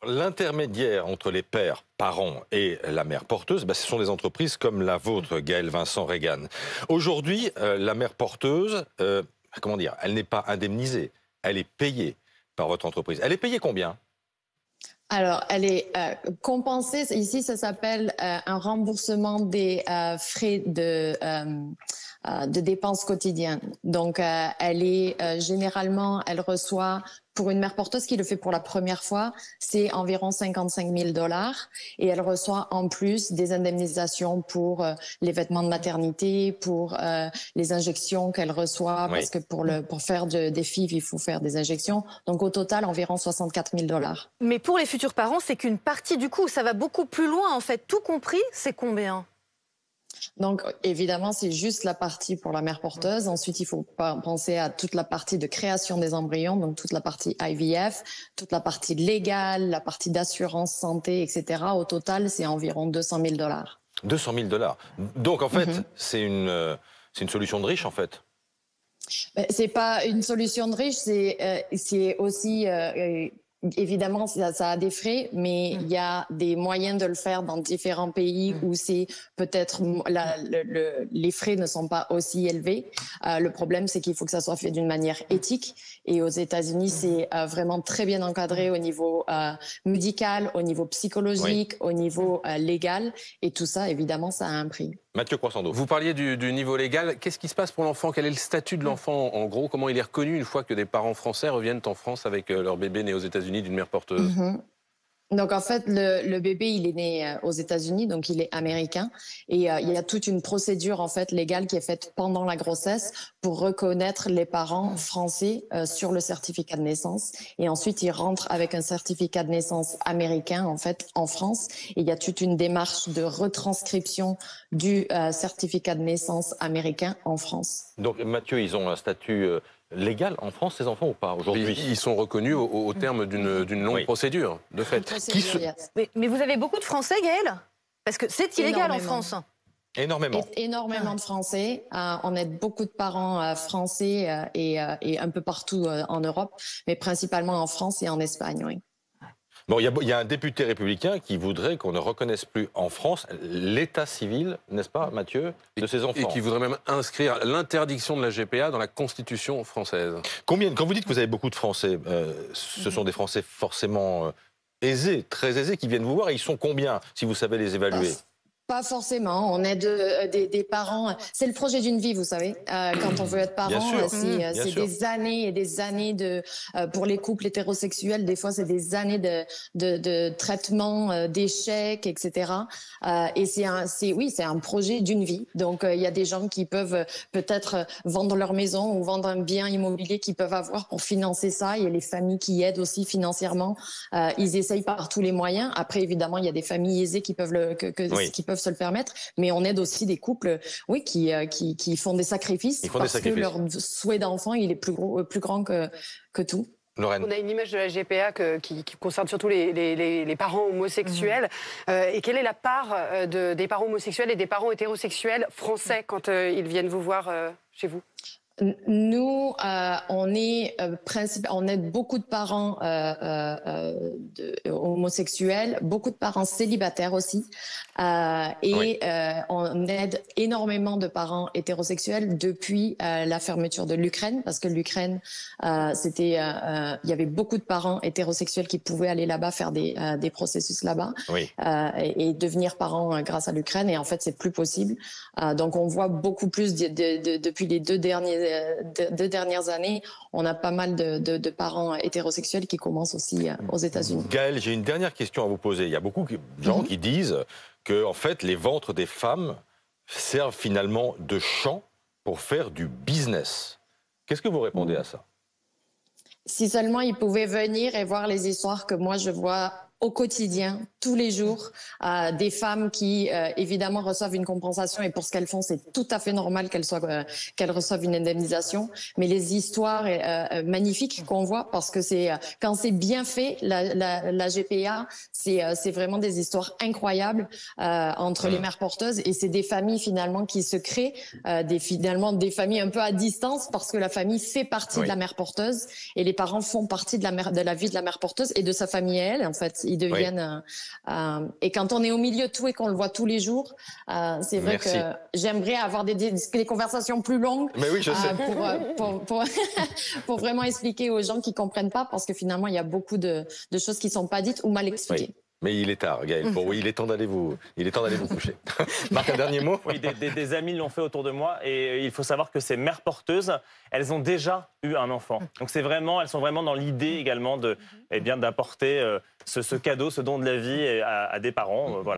L'intermédiaire entre les pères, parents et la mère porteuse, ce sont des entreprises comme la vôtre, Gaëlle Vincent Regan. Aujourd'hui, la mère porteuse, comment dire, elle n'est pas indemnisée, elle est payée par votre entreprise. Elle est payée combien? Alors, elle est compensée. Ici, ça s'appelle un remboursement des frais de dépenses quotidiennes. Donc, elle est généralement, elle reçoit pour une mère porteuse qui le fait pour la première fois, c'est environ 55 000 $. Et elle reçoit en plus des indemnisations pour les vêtements de maternité, pour les injections qu'elle reçoit, parce que pour faire des FIV, il faut faire des injections. Donc au total, environ 64 000 $. Mais pour les futurs parents, c'est qu'une partie du coût. Ça va beaucoup plus loin, en fait. Tout compris, c'est combien? Donc, évidemment, c'est juste la partie pour la mère porteuse. Ensuite, il faut penser à toute la partie de création des embryons, donc toute la partie IVF, toute la partie légale, la partie d'assurance santé, etc. Au total, c'est environ 200 000 $. 200 000 $. Donc, en fait, c'est une solution de riche, en fait. C'est pas une solution de riche, c'est aussi... évidemment, ça a des frais, mais il y a des moyens de le faire dans différents pays où c'est peut-être les frais ne sont pas aussi élevés. Le problème, c'est qu'il faut que ça soit fait d'une manière éthique. Et aux États-Unis, c'est vraiment très bien encadré au niveau médical, au niveau psychologique, au niveau légal. Et tout ça, évidemment, ça a un prix. Mathieu Croissando. Vous parliez du niveau légal. Qu'est-ce qui se passe pour l'enfant? Quel est le statut de l'enfant en gros? Comment il est reconnu une fois que des parents français reviennent en France avec leur bébé né aux États-Unis d'une mère porteuse? Donc en fait, le bébé, il est né aux États-Unis, donc il est américain. Et il y a toute une procédure en fait légale qui est faite pendant la grossesse pour reconnaître les parents français sur le certificat de naissance. Et ensuite, il rentre avec un certificat de naissance américain en fait en France. Et il y a toute une démarche de retranscription du certificat de naissance américain en France. Donc Mathieu, ils ont un statut légal en France, ces enfants, ou pas aujourd'hui? Ils sont reconnus au terme d'une longue procédure, de fait. Mais vous avez beaucoup de Français, Gaëlle? Parce que c'est illégal en France. Énormément. Énormément de Français. On aide beaucoup de parents français et un peu partout en Europe, mais principalement en France et en Espagne, oui. Bon, il y a un député républicain qui voudrait qu'on ne reconnaisse plus en France l'état civil, n'est-ce pas, Mathieu, de ces enfants. Et qui voudrait même inscrire l'interdiction de la GPA dans la Constitution française. Quand vous dites que vous avez beaucoup de Français, ce sont des Français forcément aisés, très aisés, qui viennent vous voir, et ils sont combien, si vous savez les évaluer? Pas forcément. On aide des parents. C'est le projet d'une vie, vous savez. Quand on veut être parent, c'est des années et des années pour les couples hétérosexuels. Des fois, c'est des années de traitement, d'échecs, etc. Et c'est un projet d'une vie. Donc, il y a des gens qui peuvent peut-être vendre leur maison ou vendre un bien immobilier qu'ils peuvent avoir pour financer ça. Il y a les familles qui aident aussi financièrement. Ils essayent par tous les moyens. Après, évidemment, il y a des familles aisées qui peuvent qui peuvent se le permettre, mais on aide aussi des couples, qui font des sacrifices que leur souhait d'enfant il est plus grand que tout. Lorraine. On a une image de la GPA qui concerne surtout les parents homosexuels. Et quelle est la part des parents homosexuels et des parents hétérosexuels français quand ils viennent vous voir chez vous? Nous, on aide beaucoup de parents homosexuels, beaucoup de parents célibataires aussi, on aide énormément de parents hétérosexuels depuis la fermeture de l'Ukraine, parce que l'Ukraine, il y avait beaucoup de parents hétérosexuels qui pouvaient aller là-bas faire des processus là-bas et devenir parents grâce à l'Ukraine, et en fait c'est plus possible. Donc on voit beaucoup plus depuis les deux dernières années, on a pas mal de parents hétérosexuels qui commencent aussi aux États-Unis. Gaëlle, j'ai une dernière question à vous poser. Il y a beaucoup de gens qui disent que en fait, les ventres des femmes servent finalement de champ pour faire du business. Qu'est-ce que vous répondez à ça? Si seulement ils pouvaient venir et voir les histoires que moi je vois au quotidien, tous les jours, des femmes qui, évidemment, reçoivent une compensation, et pour ce qu'elles font, c'est tout à fait normal qu'elles reçoivent une indemnisation. Mais les histoires magnifiques qu'on voit, parce que quand c'est bien fait, la GPA, c'est vraiment des histoires incroyables entre les mères porteuses, et c'est des familles finalement qui se créent, des familles un peu à distance, parce que la famille fait partie de la mère porteuse, et les parents font partie de la vie de la mère porteuse et de sa famille à elle, en fait. Ils deviennent... et quand on est au milieu de tout et qu'on le voit tous les jours, c'est vrai que j'aimerais avoir des conversations plus longues. Mais oui, je sais. Pour vraiment expliquer aux gens qui ne comprennent pas, parce que finalement, il y a beaucoup de choses qui ne sont pas dites ou mal expliquées. Oui. Mais il est tard, Gaël. Oui, il est temps d'aller vous coucher. Marc, un dernier mot? Oui, des amis l'ont fait autour de moi et il faut savoir que ces mères porteuses, elles ont déjà eu un enfant. Donc elles sont vraiment dans l'idée également d'apporter ce cadeau, ce don de la vie à des parents. Voilà.